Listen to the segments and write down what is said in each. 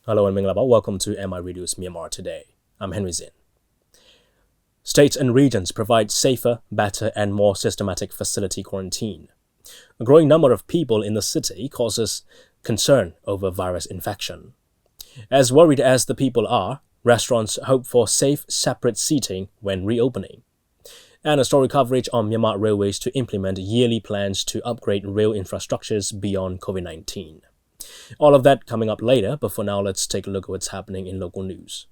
Hello and Minglaba, welcome to MI Radio's Myanmar Today. I'm Henry Zin. States and regions provide safer, better and more systematic facility quarantine. A growing number of people in the city causes concern over virus infection. As worried as the people are, restaurants hope for safe, separate seating when reopening. And a story coverage on Myanmar Railways to implement yearly plans to upgrade rail infrastructures beyond COVID-19. All of that coming up later, but for now, let's take a look at what's happening in local news.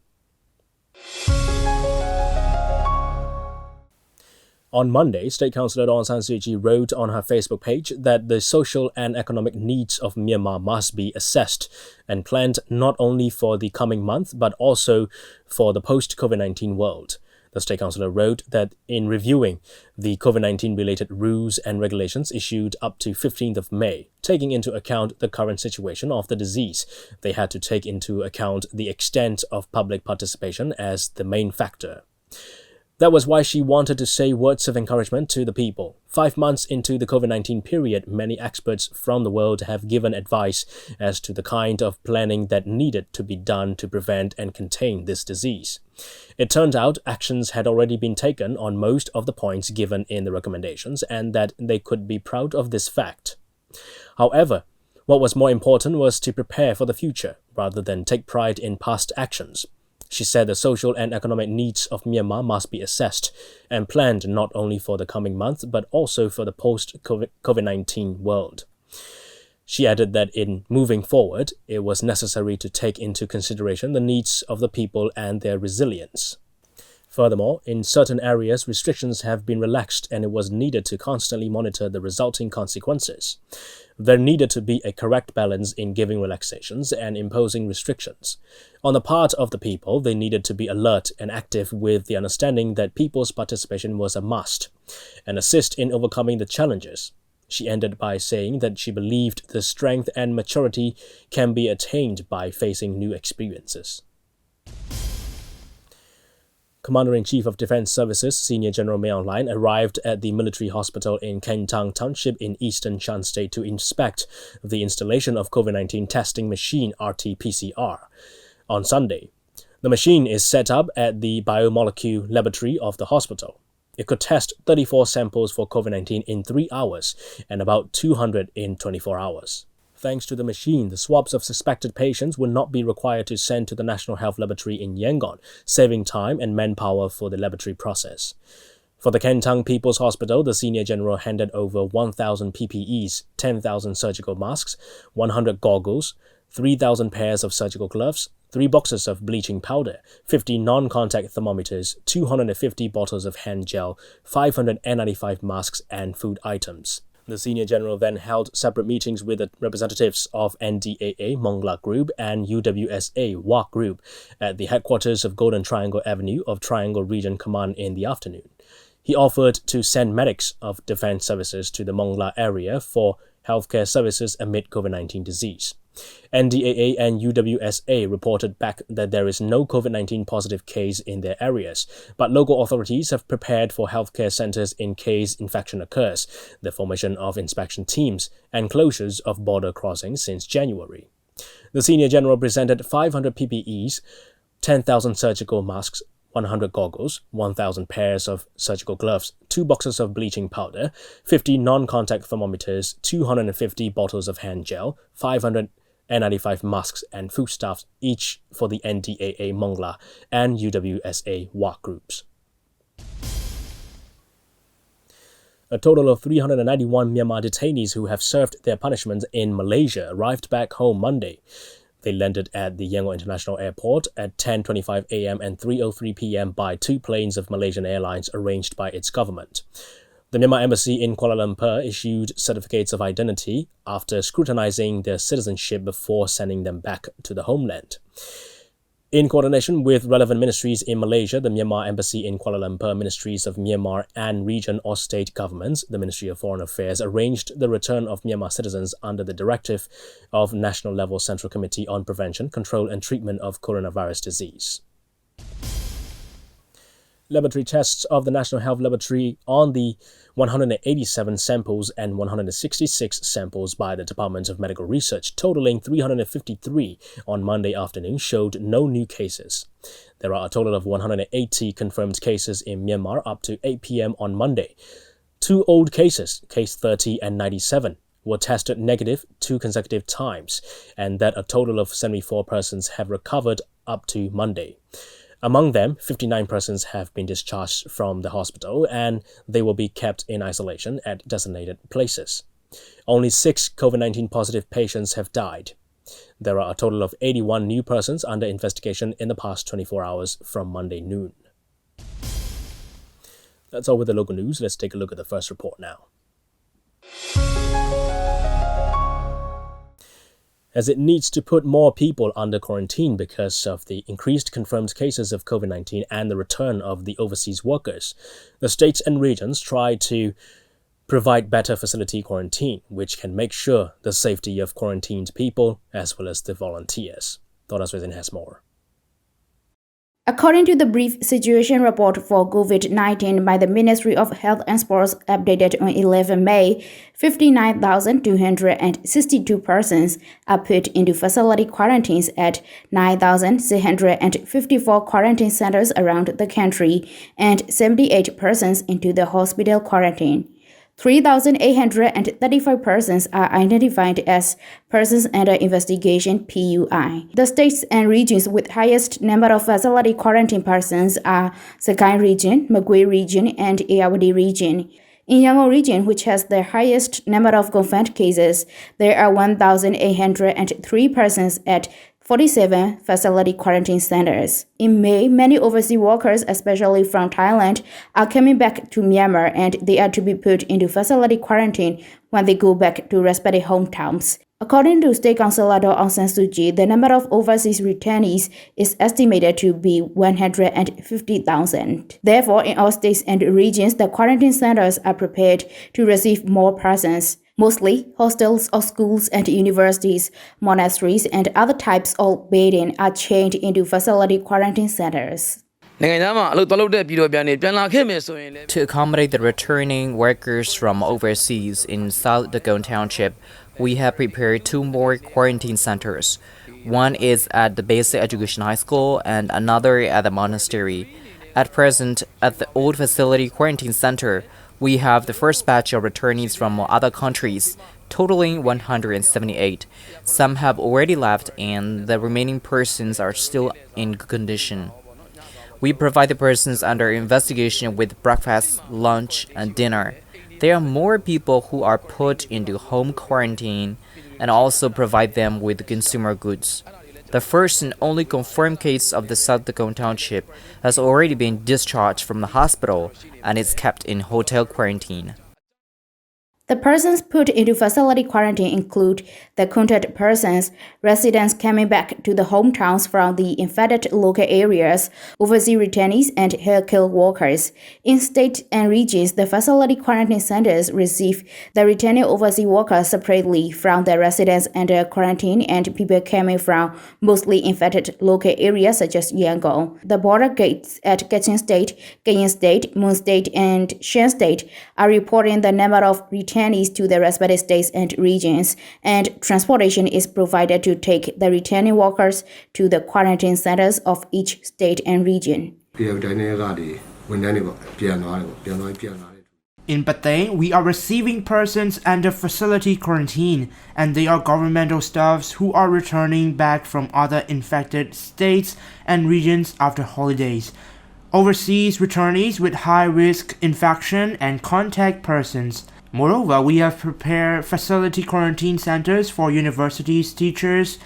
On Monday, State Councillor Aung San Suu Kyi wrote on her Facebook page that the social and economic needs of Myanmar must be assessed and planned not only for the coming month, but also for the post-COVID-19 world. The State Councillor wrote that in reviewing the COVID-19 related rules and regulations issued up to 15th of May, taking into account the current situation of the disease, they had to take into account the extent of public participation as the main factor. That was why she wanted to say words of encouragement to the people. 5 months into the COVID-19 period, many experts from the world have given advice as to the kind of planning that needed to be done to prevent and contain this disease. It turned out actions had already been taken on most of the points given in the recommendations and that they could be proud of this fact. However, what was more important was to prepare for the future rather than take pride in past actions. She said the social and economic needs of Myanmar must be assessed and planned not only for the coming month, but also for the post-COVID-19 world. She added that in moving forward, it was necessary to take into consideration the needs of the people and their resilience. Furthermore, in certain areas, restrictions have been relaxed and it was needed to constantly monitor the resulting consequences. There needed to be a correct balance in giving relaxations and imposing restrictions. On the part of the people, they needed to be alert and active with the understanding that people's participation was a must and assist in overcoming the challenges. She ended by saying that she believed the strength and maturity can be attained by facing new experiences. Commander-in-Chief of Defense Services, Senior General Mayon Line, arrived at the military hospital in Kentang Township in eastern Shan State to inspect the installation of COVID-19 testing machine RT-PCR on Sunday. The machine is set up at the biomolecule laboratory of the hospital. It could test 34 samples for COVID-19 in 3 hours and about 200 in 24 hours. Thanks to the machine, the swabs of suspected patients will not be required to send to the National Health Laboratory in Yangon, saving time and manpower for the laboratory process. For the Kentang People's Hospital, the Senior General handed over 1,000 PPEs, 10,000 surgical masks, 100 goggles, 3,000 pairs of surgical gloves, 3 boxes of bleaching powder, 50 non-contact thermometers, 250 bottles of hand gel, 500 N95 masks and food items. The Senior General then held separate meetings with the representatives of NDAA Mongla Group and UWSA WA Group at the headquarters of Golden Triangle Avenue of Triangle Region Command in the afternoon. He offered to send medics of defense services to the Mongla area for healthcare services amid COVID-19 disease. NDAA and UWSA reported back that there is no COVID-19 positive case in their areas, but local authorities have prepared for healthcare centers in case infection occurs, the formation of inspection teams, and closures of border crossings since January. The Senior General presented 500 PPEs, 10,000 surgical masks, 100 goggles, 1,000 pairs of surgical gloves, 2 boxes of bleaching powder, 50 non-contact thermometers, 250 bottles of hand gel, 500 N95 masks and foodstuffs, each for the NDAA Mongla and UWSA WA groups. A total of 391 Myanmar detainees who have served their punishments in Malaysia arrived back home Monday. They landed at the Yangon International Airport at 10:25 a.m. and 3:03 p.m. by 2 planes of Malaysian Airlines arranged by its government. The Myanmar Embassy in Kuala Lumpur issued certificates of identity after scrutinizing their citizenship before sending them back to the homeland. In coordination with relevant ministries in Malaysia, the Myanmar Embassy in Kuala Lumpur, Ministries of Myanmar and region or state governments, the Ministry of Foreign Affairs arranged the return of Myanmar citizens under the directive of National Level Central Committee on Prevention, Control and Treatment of Coronavirus Disease. Laboratory tests of the National Health Laboratory on the 187 samples and 166 samples by the Department of Medical Research, totaling 353 on Monday afternoon, showed no new cases. There are a total of 180 confirmed cases in Myanmar up to 8 p.m. on Monday. 2 old cases, case 30 and 97, were tested negative 2 consecutive times, and that a total of 74 persons have recovered up to Monday. Among them, 59 persons have been discharged from the hospital, and they will be kept in isolation at designated places. Only 6 COVID-19 positive patients have died. There are a total of 81 new persons under investigation in the past 24 hours from Monday noon. That's all with the local news. Let's take a look at the first report now. As it needs to put more people under quarantine because of the increased confirmed cases of COVID-19 and the return of the overseas workers, the states and regions try to provide better facility quarantine, which can make sure the safety of quarantined people as well as the volunteers. Thomas Within has more. According to the brief situation report for COVID-19 by the Ministry of Health and Sports updated on 11 May, 59,262 persons are put into facility quarantines at 9,654 quarantine centers around the country and 78 persons into the hospital quarantine. 3,835 persons are identified as persons under investigation (PUI). The states and regions with highest number of facility quarantine persons are Sakay region, Magui region, and Ayeyarwady region. In Yangon region, which has the highest number of confirmed cases, there are 1,803 persons at 47 facility quarantine centers. In May, many overseas workers, especially from Thailand, are coming back to Myanmar, and they are to be put into facility quarantine when they go back to respective hometowns. According to State Councillor Aung San Suu Kyi, the number of overseas returnees is estimated to be 150,000. Therefore, in all states and regions, the quarantine centers are prepared to receive more persons. Mostly, hostels or schools and universities, monasteries, and other types of bedding are changed into facility quarantine centers. To accommodate the returning workers from overseas in South Dagon Township, we have prepared 2 more quarantine centers. One is at the Basic Education High School and another at the monastery. At present, at the old facility quarantine center, we have the first batch of returnees from other countries, totaling 178. Some have already left, and the remaining persons are still in good condition. We provide the persons under investigation with breakfast, lunch, and dinner. There are more people who are put into home quarantine and also provide them with consumer goods. The first and only confirmed case of the South Dagon Township has already been discharged from the hospital and is kept in hotel quarantine. The persons put into facility quarantine include the contacted persons, residents coming back to the hometowns from the infected local areas, overseas returnees, and healthcare workers. In states and regions, the facility quarantine centers receive the returning overseas workers separately from the residents under quarantine and people coming from mostly infected local areas such as Yangon. The border gates at Kachin State, Kayin State, Moon State, and Shan State are reporting the number of returnees to the respective states and regions, and transportation is provided to take the returning workers to the quarantine centers of each state and region. In Batain, we are receiving persons under facility quarantine, and they are governmental staffs who are returning back from other infected states and regions after holidays. Overseas returnees with high-risk infection and contact persons. Moreover, we have prepared facility quarantine centers for universities, teachers,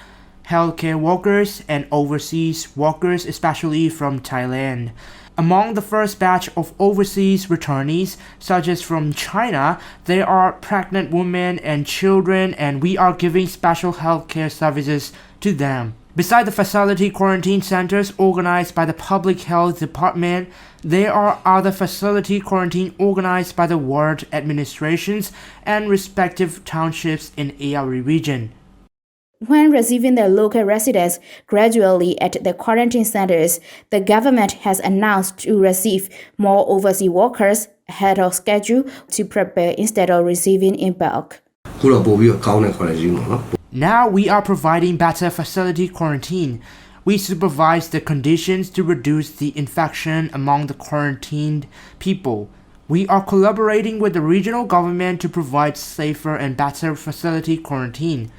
healthcare workers, and overseas workers, especially from Thailand. Among the first batch of overseas returnees, such as from China, there are pregnant women and children, and we are giving special healthcare services to them. Beside the facility quarantine centers organized by the Public Health Department, there are other facility quarantine organized by the ward administrations and respective townships in Ayeyarwady region. When receiving the local residents gradually at the quarantine centers, the government has announced to receive more overseas workers ahead of schedule to prepare instead of receiving in bulk. Now we are providing better facility quarantine. We supervise the conditions to reduce the infection among the quarantined people. We are collaborating with the regional government to provide safer and better facility quarantine.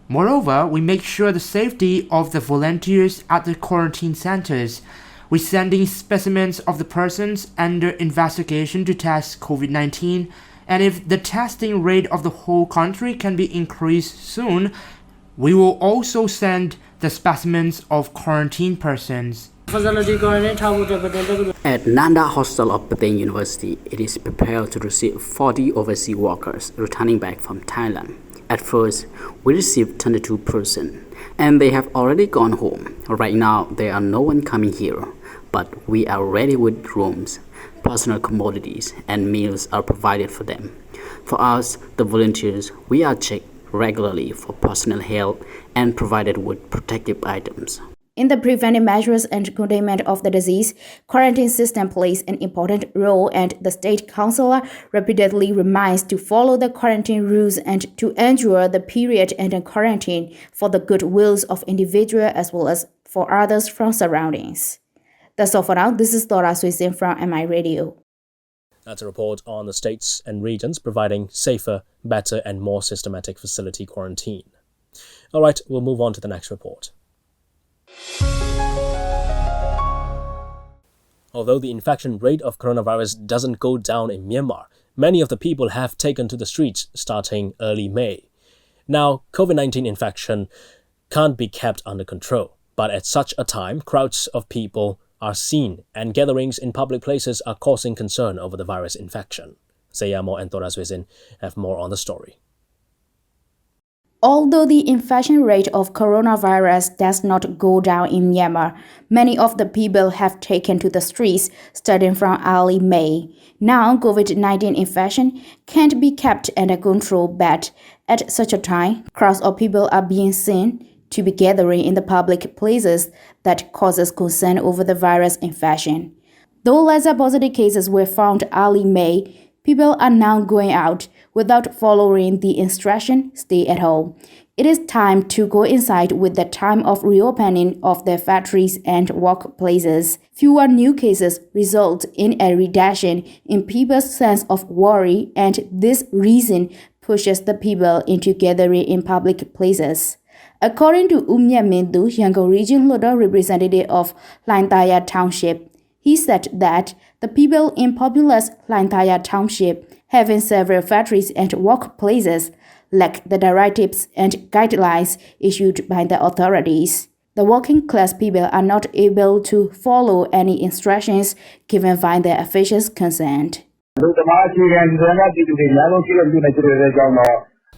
Moreover, we make sure the safety of the volunteers at the quarantine centers. We're sending specimens of the persons under investigation to test COVID-19, and if the testing rate of the whole country can be increased soon, we will also send the specimens of quarantine persons. At Nanda Hostel of Petain University, it is prepared to receive 40 overseas workers returning back from Thailand. At first, we received 22 persons, and they have already gone home. Right now, there are no one coming here, but we are ready with rooms, personal commodities, and meals are provided for them. For us, the volunteers, we are checked regularly for personal health and provided with protective items. In the preventive measures and containment of the disease, quarantine system plays an important role, and the state councillor repeatedly reminds to follow the quarantine rules and to endure the period under quarantine for the good wills of individual as well as for others from surroundings. That's all for now. This is Dora Suisin from MI Radio. That's a report on the states and regions providing safer, better and more systematic facility quarantine. All right, we'll move on to the next report. Although the infection rate of coronavirus doesn't go down in Myanmar, many of the people have taken to the streets starting early May. Now, COVID-19 infection can't be kept under control, but at such a time, crowds of people are seen and gatherings in public places are causing concern over the virus infection. Seyamo and Tora Swizin have more on the story. Although the infection rate of coronavirus does not go down in Myanmar, many of the people have taken to the streets starting from early May. Now, COVID-19 infection can't be kept under control, but at such a time, crowds of people are being seen to be gathering in the public places that causes concern over the virus infection. Though lesser positive cases were found early May, people are now going out without following the instruction, stay at home. It is time to go inside with the time of reopening of the factories and workplaces. Fewer new cases result in a reduction in people's sense of worry, and this reason pushes the people into gathering in public places. According to Umya Mindu, Yangon Region Local representative of Lantaya Township, he said that the people in populous Lantaya Township, having several factories and workplaces, lack the directives and guidelines issued by the authorities. The working class people are not able to follow any instructions given by the officials concerned.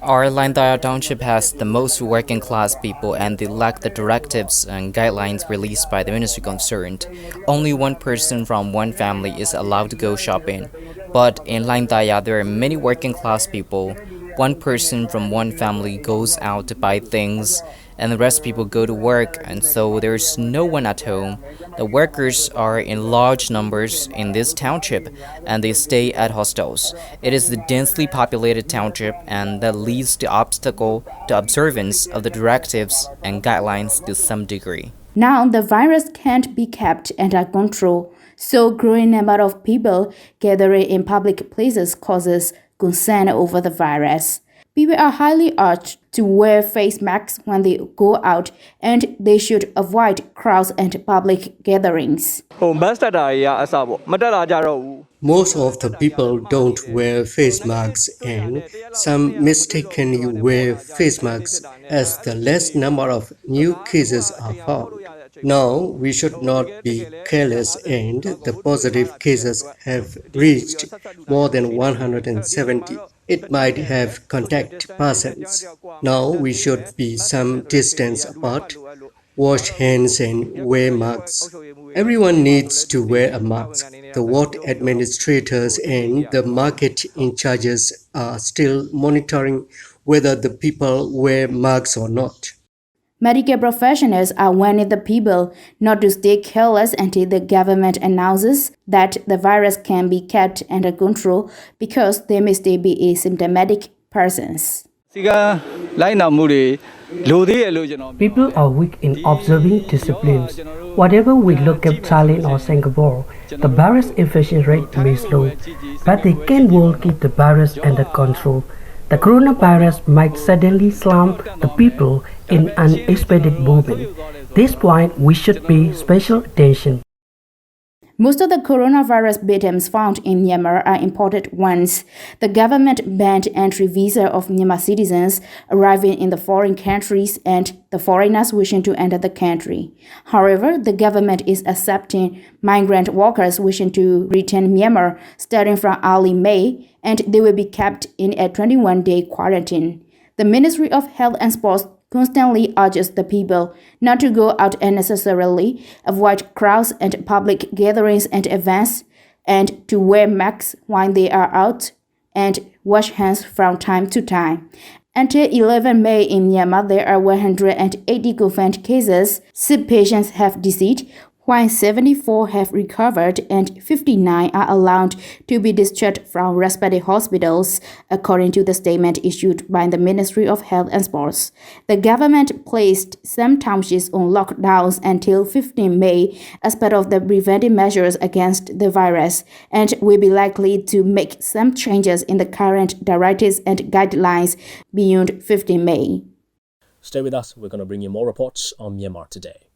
Our Lantaya Township has the most working class people and they lack the directives and guidelines released by the ministry concerned. Only one person from one family is allowed to go shopping. But in Lantaya, there are many working class people. One person from one family goes out to buy things and the rest people go to work, and so there's no one at home. The workers are in large numbers in this township and they stay at hostels. It is the densely populated township and that leads to obstacle to observance of the directives and guidelines to some degree. Now the virus can't be kept under control, so growing number of people gathering in public places causes concern over the virus. People are highly urged to wear face masks when they go out, and they should avoid crowds and public gatherings. Most of the people don't wear face masks, and some mistakenly wear face masks as the less number of new cases are found. Now, we should not be careless, and the positive cases have reached more than 170. It might have contact persons. Now, we should be some distance apart, wash hands and wear masks. Everyone needs to wear a mask. The ward administrators and the market in charges are still monitoring whether the people wear masks or not. Medical professionals are warning the people not to stay careless until the government announces that the virus can be kept under control because they may still be asymptomatic persons. People are weak in observing disciplines. Whatever we look at Thailand or Singapore, the virus infection rate may slow, but they can well keep the virus under control. The coronavirus might suddenly slump the people in unexpected moment. This point we should pay special attention. Most of the coronavirus victims found in Myanmar are imported ones. The government banned entry visa of Myanmar citizens arriving in the foreign countries and the foreigners wishing to enter the country. However, the government is accepting migrant workers wishing to return Myanmar starting from early May, and they will be kept in a 21-day quarantine. The Ministry of Health and Sports constantly urges the people not to go out unnecessarily, avoid crowds and public gatherings and events, and to wear masks while they are out, and wash hands from time to time. Until 11 May in Myanmar, there are 180 confirmed cases. 6 patients have deceased, while 74 have recovered and 59 are allowed to be discharged from respective hospitals, according to the statement issued by the Ministry of Health and Sports. The government placed some townships on lockdowns until 15 May as part of the preventive measures against the virus, and will be likely to make some changes in the current directives and guidelines beyond 15 May. Stay with us, we're going to bring you more reports on Myanmar Today.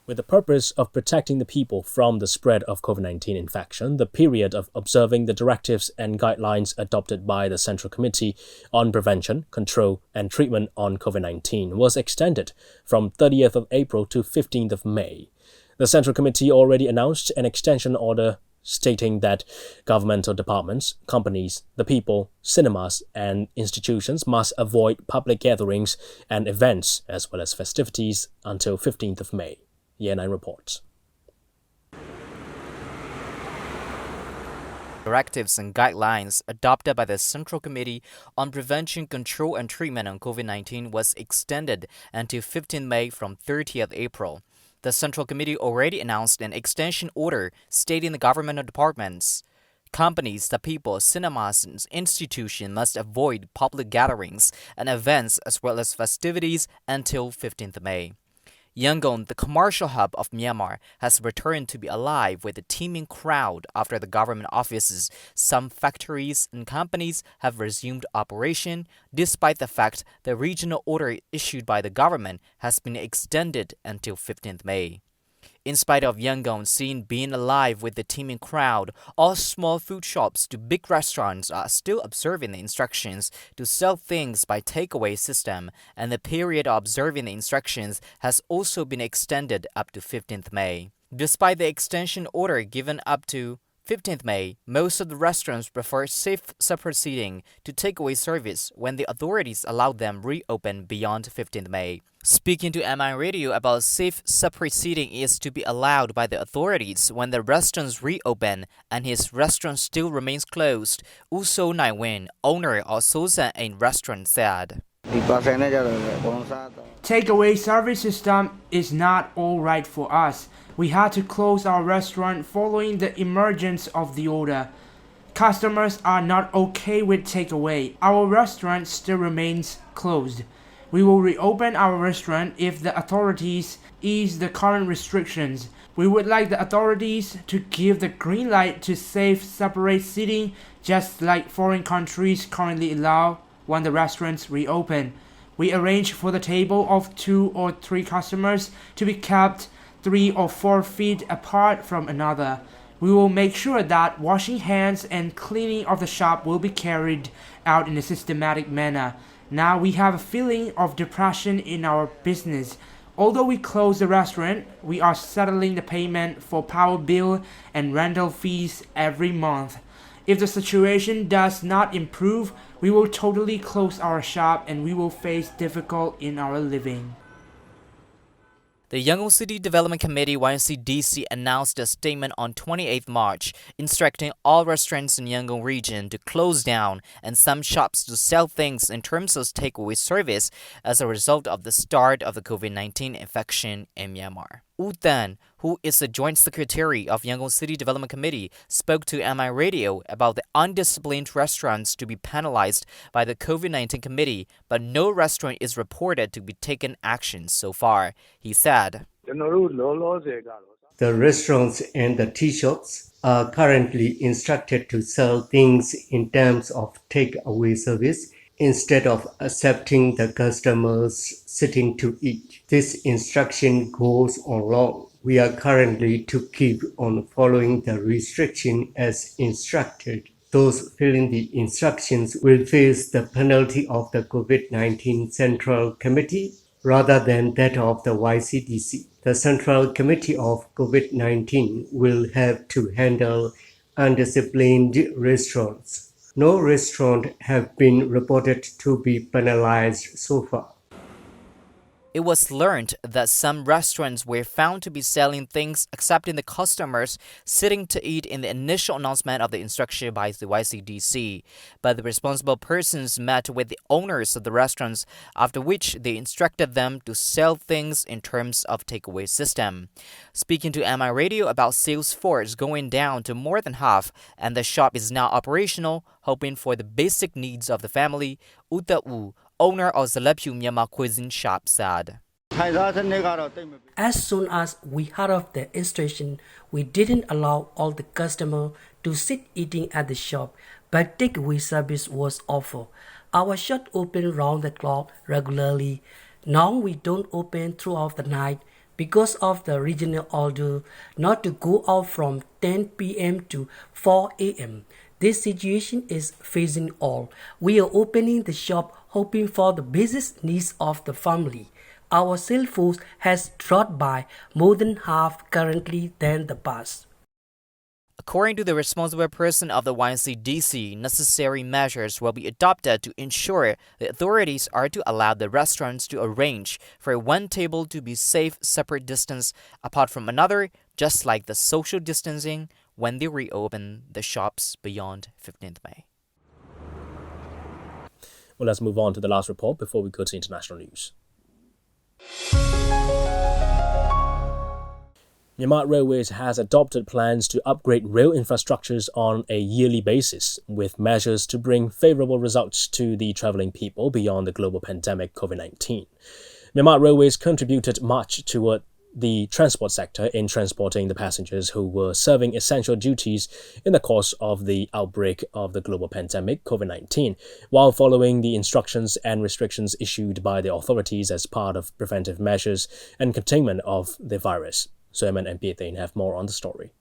With the purpose of protecting the people from the spread of COVID-19 infection, the period of observing the directives and guidelines adopted by the Central Committee on Prevention, Control and Treatment on COVID-19 was extended from 30th of April to 15th of May. The Central Committee already announced an extension order stating that governmental departments, companies, the people, cinemas, and institutions must avoid public gatherings and events as well as festivities until 15th of May. Yan reports. Directives and guidelines adopted by the Central Committee on Prevention, Control and Treatment on COVID-19 was extended until 15 May from 30th April. The Central Committee already announced an extension order stating the governmental departments, companies, the people, cinemas, and institutions must avoid public gatherings and events as well as festivities until 15th May. Yangon, the commercial hub of Myanmar, has returned to be alive with a teeming crowd after the government offices, some factories and companies have resumed operation, despite the fact the regional order issued by the government has been extended until 15th May. In spite of Yangon seen being alive with the teeming crowd, all small food shops to big restaurants are still observing the instructions to sell things by takeaway system, and the period of observing the instructions has also been extended up to 15th May. Despite the extension order given up to 15th May, most of the restaurants prefer safe separate seating to takeaway service when the authorities allow them reopen beyond 15th May. Speaking to MI Radio about safe separate seating is to be allowed by the authorities when the restaurants reopen and his restaurant still remains closed, Uso Naiwin, owner of Sosan Ain restaurant, said. Takeaway service system is not all right for us. We had to close our restaurant following the emergence of the order. Customers are not okay with takeaway. Our restaurant still remains closed. We will reopen our restaurant if the authorities ease the current restrictions. We would like the authorities to give the green light to safe separate seating, just like foreign countries currently allow when the restaurants reopen. We arrange for the table of 2 or 3 customers to be kept 3 or 4 feet apart from another. We will make sure that washing hands and cleaning of the shop will be carried out in a systematic manner. Now we have a feeling of depression in our business. Although we close the restaurant, we are settling the payment for power bill and rental fees every month. If the situation does not improve, we will totally close our shop and we will face difficulty in our living. The Yangon City Development Committee (YCDC) announced a statement on 28 March instructing all restaurants in Yangon region to close down and some shops to sell things in terms of takeaway service as a result of the start of the COVID-19 infection in Myanmar. Wu Tan, who is the Joint Secretary of Yangon City Development Committee, spoke to MI Radio about the undisciplined restaurants to be penalized by the COVID-19 committee, but no restaurant is reported to be taken action so far. He said, The restaurants and the tea shops are currently instructed to sell things in terms of take-away service instead of accepting the customers sitting to eat. This instruction goes on long. We are currently to keep on following the restriction as instructed. Those failing the instructions will face the penalty of the COVID-19 Central Committee rather than that of the YCDC. The Central Committee of COVID-19 will have to handle undisciplined restaurants. No restaurant have been reported to be penalized so far. it was learned that some restaurants were found to be selling things accepting the customers sitting to eat in the initial announcement of the instruction by the YCDC. But the responsible persons met with the owners of the restaurants, after which they instructed them to sell things in terms of takeaway system. Speaking to MI Radio about sales force going down to more than half and the shop is now operational, hoping for the basic needs of the family, Uta Wu, owner of Zalepyu Myanmar Cuisine Shop, said. As soon as we heard of the instruction, we didn't allow all the customers to sit eating at the shop, but takeaway service was offered. Our shop opened round the clock regularly. Now we don't open throughout the night because of the regional order not to go out from 10 p.m. to 4 a.m. This situation is facing all. We are opening the shop hoping for the basic needs of the family. Our sales force has dropped by more than half currently than the past. According to the responsible person of the YCDC, necessary measures will be adopted to ensure the authorities are to allow the restaurants to arrange for one table to be safe separate distance apart from another, just like the social distancing when they reopen the shops beyond 15th May. Well, let's move on to the last report before we go to international news. Myanmar Railways has adopted plans to upgrade rail infrastructures on a yearly basis, with measures to bring favorable results to the travelling people beyond the global pandemic COVID-19. Myanmar Railways contributed much toward the transport sector in transporting the passengers who were serving essential duties in the course of the outbreak of the global pandemic COVID-19, while following the instructions and restrictions issued by the authorities as part of preventive measures and containment of the virus. Sueman and Pietain have more on the story.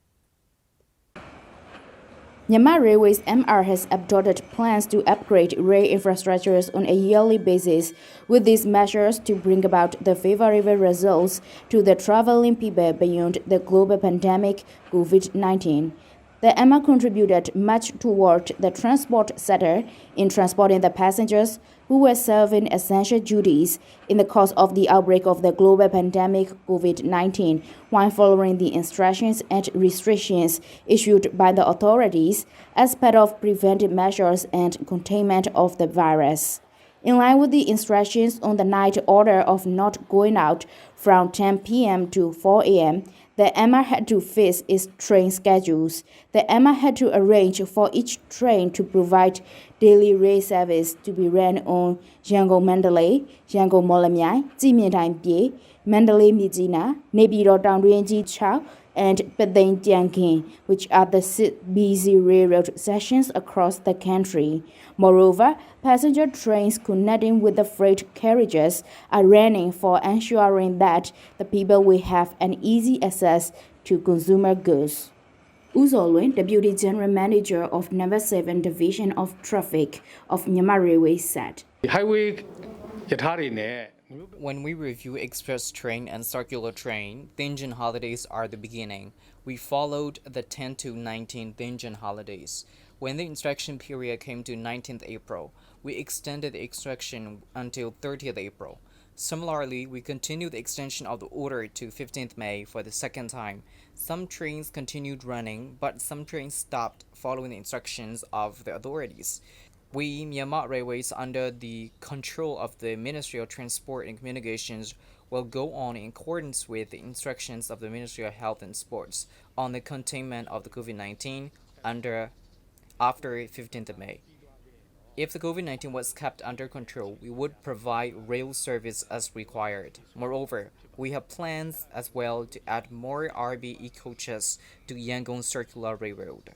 Myanmar Railways MR has adopted plans to upgrade rail infrastructures on a yearly basis, with these measures to bring about the favorable results to the traveling people beyond the global pandemic COVID-19. The MR contributed much toward the transport sector in transporting the passengers who were serving essential duties in the course of the outbreak of the global pandemic COVID-19, while following the instructions and restrictions issued by the authorities as part of preventive measures and containment of the virus. In line with the instructions on the night order of not going out from 10 p.m. to 4 a.m., the MR had to fix its train schedules. The MR had to arrange for each train to provide daily rail service to be ran on Yangon-Mandalay, Yangon-Molamyai, Jimyintai-Pye, Mandalay-Mijina, Naypyidaw Taungtuen-Ji Chau, and Pyetain-Tiankin, which are the 6 busy railroad sections across the country. Moreover, passenger trains connecting with the freight carriages are running for ensuring that the people will have an easy access to consumer goods. Uzolwin, Deputy General Manager of No. 7 Division of Traffic of Myanmar Railways, said. When we review express train and circular train, Thinjan holidays are the beginning. We followed the 10 to 19 Thinjan holidays. When the instruction period came to 19th April, we extended the instruction until 30th April. Similarly, we continue the extension of the order to 15th May for the second time. Some trains continued running, but some trains stopped following the instructions of the authorities. We, Myanmar Railways, under the control of the Ministry of Transport and Communications, will go on in accordance with the instructions of the Ministry of Health and Sports on the containment of the COVID-19 after 15th of May. If the COVID-19 was kept under control, we would provide rail service as required. Moreover, we have plans as well to add more RBE coaches to Yangon Circular Railroad.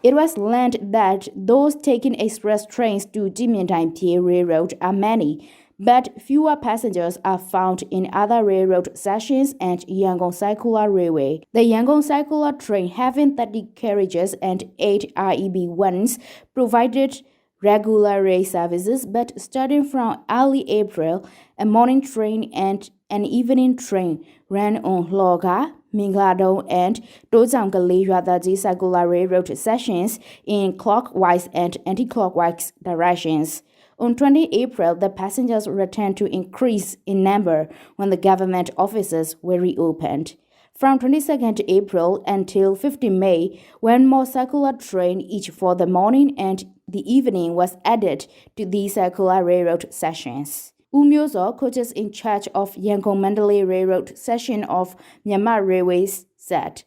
It was learned that those taking express trains to Jimyantang Railroad are many, but fewer passengers are found in other railroad sections and Yangon Circular Railway. The Yangon Circular train, having 30 carriages and 8 REB1s, provided regular rail services, but starting from early April, a morning train and an evening train ran on Loga, Mingladong, and Dozangale Yadaji Circular Railroad sections in clockwise and anti-clockwise directions. On 20 April, the passengers returned to increase in number when the government offices were reopened. From 22nd April until 15 May, one more circular train each for the morning and the evening was added to these circular railroad sessions. Umyozo, coaches in charge of Yangon Mandalay Railroad section of Myanmar Railways, said,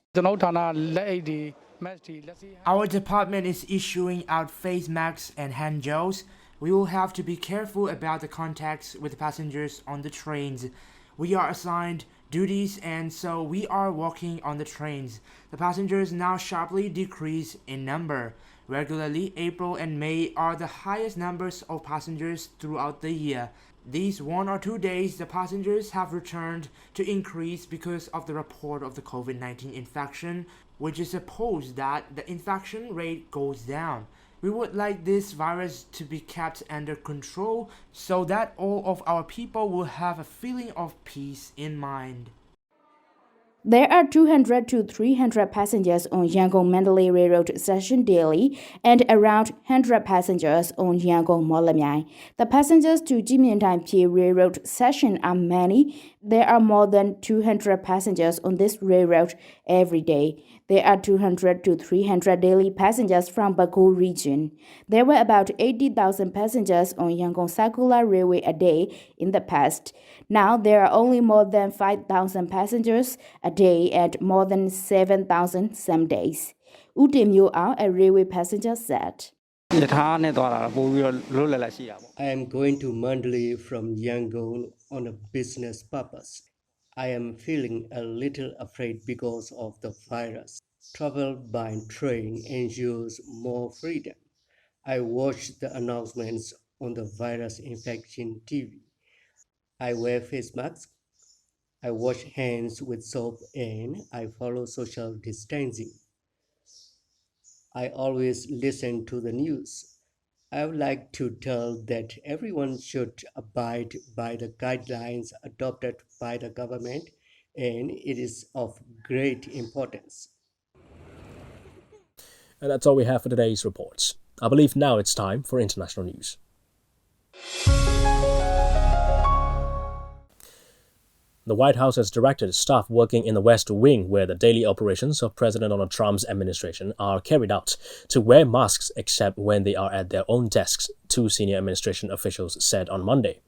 Our department is issuing out face masks and hand gels. We will have to be careful about the contacts with passengers on the trains. We are assigned duties and so we are walking on the trains. The passengers now sharply decrease in number. Regularly, April and May are the highest numbers of passengers throughout the year. These 1 or 2 days, the passengers have returned to increase because of the report of the COVID-19 infection, which is supposed that the infection rate goes down. We would like this virus to be kept under control so that all of our people will have a feeling of peace in mind. There are 200 to 300 passengers on Yangon Mandalay Railroad section daily and around 100 passengers on Yangon Molamyai. The passengers to Jimyantang Railroad section are many. There are more than 200 passengers on this railroad every day. There are 200 to 300 daily passengers from Baku region. There were about 80,000 passengers on Yangon Circular Railway a day in the past. Now there are only more than 5,000 passengers a day and more than 7,000 some days. Udemyo, a railway passenger, said, I am going to Mandalay from Yangon on a business purpose. I am feeling a little afraid because of the virus. Travel by train ensures more freedom. I watch the announcements on the virus infection TV. I wear face masks. I wash hands with soap and I follow social distancing. I always listen to the news. I would like to tell that everyone should abide by the guidelines adopted by the government, and it is of great importance. And that's all we have for today's reports. I believe now it's time for international news. The White House has directed staff working in the West Wing, where the daily operations of President Donald Trump's administration are carried out, to wear masks except when they are at their own desks, two senior administration officials said on Monday.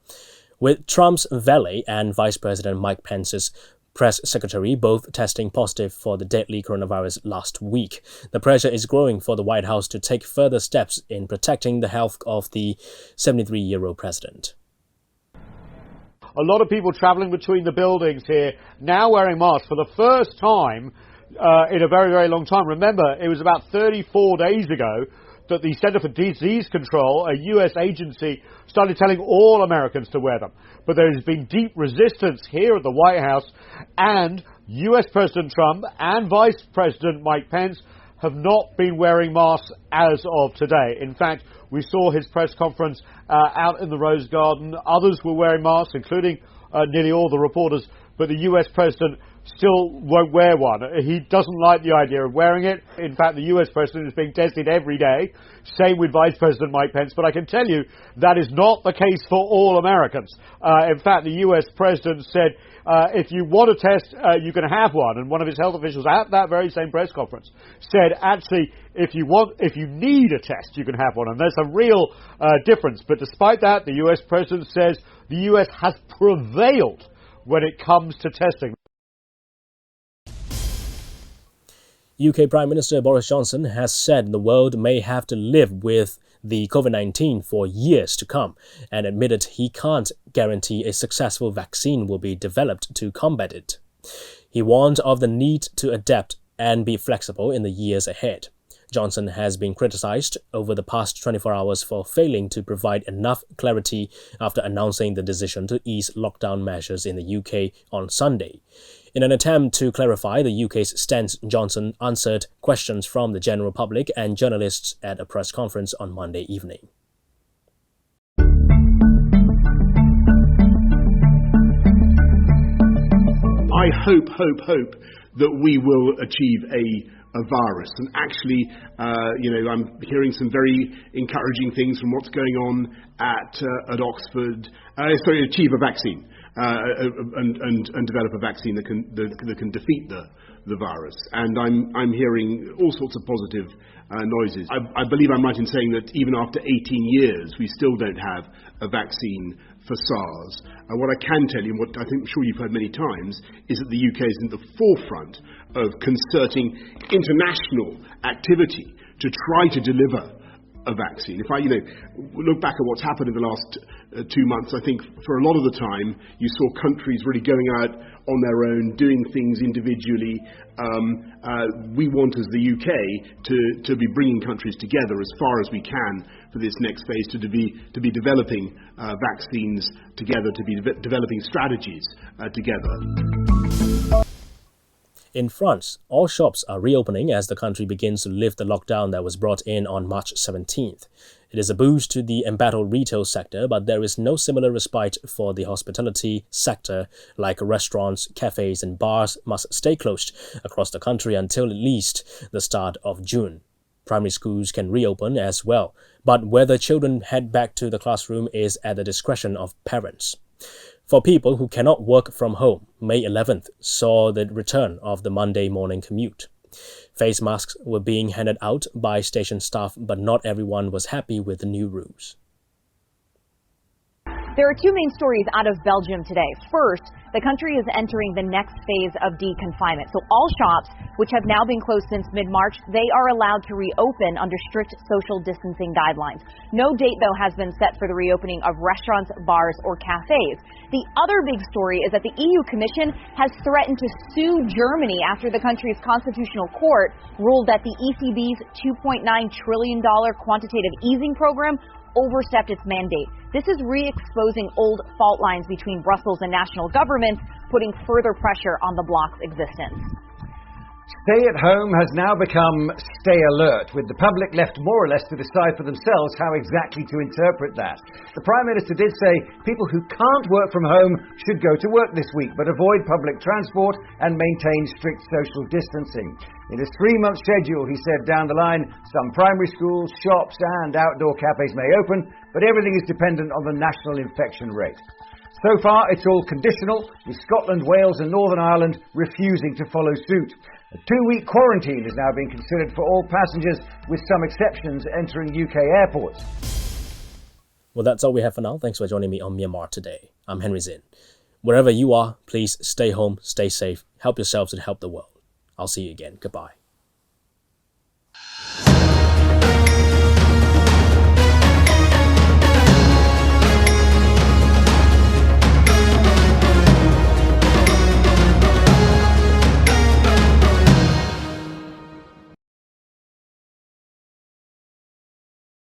With Trump's valet and Vice President Mike Pence's press secretary both testing positive for the deadly coronavirus last week, the pressure is growing for the White House to take further steps in protecting the health of the 73-year-old president. A lot of people travelling between the buildings here now wearing masks for the first time in a very, very long time. Remember, it was about 34 days ago that the Center for Disease Control, a U.S. agency, started telling all Americans to wear them. But there has been deep resistance here at the White House, and U.S. President Trump and Vice President Mike Pence have not been wearing masks as of today. In fact, we saw his press conference out in the Rose Garden. Others were wearing masks, including nearly all the reporters, but the U.S. President still won't wear one. He doesn't like the idea of wearing it. In fact, the US president is being tested every day. Same with Vice President Mike Pence. But I can tell you that is not the case for all Americans. In fact, the US president said, if you want a test, you can have one. And one of his health officials at that very same press conference said, actually, if you need a test, you can have one. And there's a real difference. But despite that, the US president says the US has prevailed when it comes to testing. UK Prime Minister Boris Johnson has said the world may have to live with the COVID-19 for years to come and admitted he can't guarantee a successful vaccine will be developed to combat it. He warned of the need to adapt and be flexible in the years ahead. Johnson has been criticized over the past 24 hours for failing to provide enough clarity after announcing the decision to ease lockdown measures in the UK on Sunday. In an attempt to clarify the UK's stance, Johnson answered questions from the general public and journalists at a press conference on Monday evening. I hope that we will achieve a virus. And actually, I'm hearing some very encouraging things from what's going on at Oxford. Achieve a vaccine and develop a vaccine that can defeat the virus. And I'm hearing all sorts of positive noises. I believe I'm right in saying that even after 18 years, we still don't have a vaccine for SARS. What I can tell you, and what I'm sure you've heard many times, is that the UK is in the forefront of concerting international activity to try to deliver a vaccine. If I look back at what's happened in the last 2 months, I think for a lot of the time you saw countries really going out on their own, doing things individually. We want, as the UK, to be bringing countries together as far as we can for this next phase, to be developing vaccines together, to be developing strategies together. In France, all shops are reopening as the country begins to lift the lockdown that was brought in on March 17th. It is a boost to the embattled retail sector, but there is no similar respite for the hospitality sector, like restaurants, cafes and bars must stay closed across the country until at least the start of June. Primary schools can reopen as well, but whether children head back to the classroom is at the discretion of parents. For people who cannot work from home, May 11th saw the return of the Monday morning commute. Face masks were being handed out by station staff, but not everyone was happy with the new rules. There are two main stories out of Belgium today. First, the country is entering the next phase of deconfinement. So all shops, which have now been closed since mid-March, they are allowed to reopen under strict social distancing guidelines. No date, though, has been set for the reopening of restaurants, bars, or cafes. The other big story is that the EU Commission has threatened to sue Germany after the country's constitutional court ruled that the ECB's $2.9 trillion quantitative easing program overstepped its mandate. This is re-exposing old fault lines between Brussels and national governments, putting further pressure on the bloc's existence. Stay at home has now become stay alert, with the public left more or less to decide for themselves how exactly to interpret that. The Prime Minister did say people who can't work from home should go to work this week, but avoid public transport and maintain strict social distancing. In his 3-month schedule, he said down the line, some primary schools, shops and outdoor cafes may open, but everything is dependent on the national infection rate. So far, it's all conditional, with Scotland, Wales and Northern Ireland refusing to follow suit. A 2-week quarantine is now being considered for all passengers, with some exceptions entering UK airports. Well, that's all we have for now. Thanks for joining me on Myanmar Today. I'm Henry Zinn. Wherever you are, please stay home, stay safe, help yourselves and help the world. I'll see you again. Goodbye.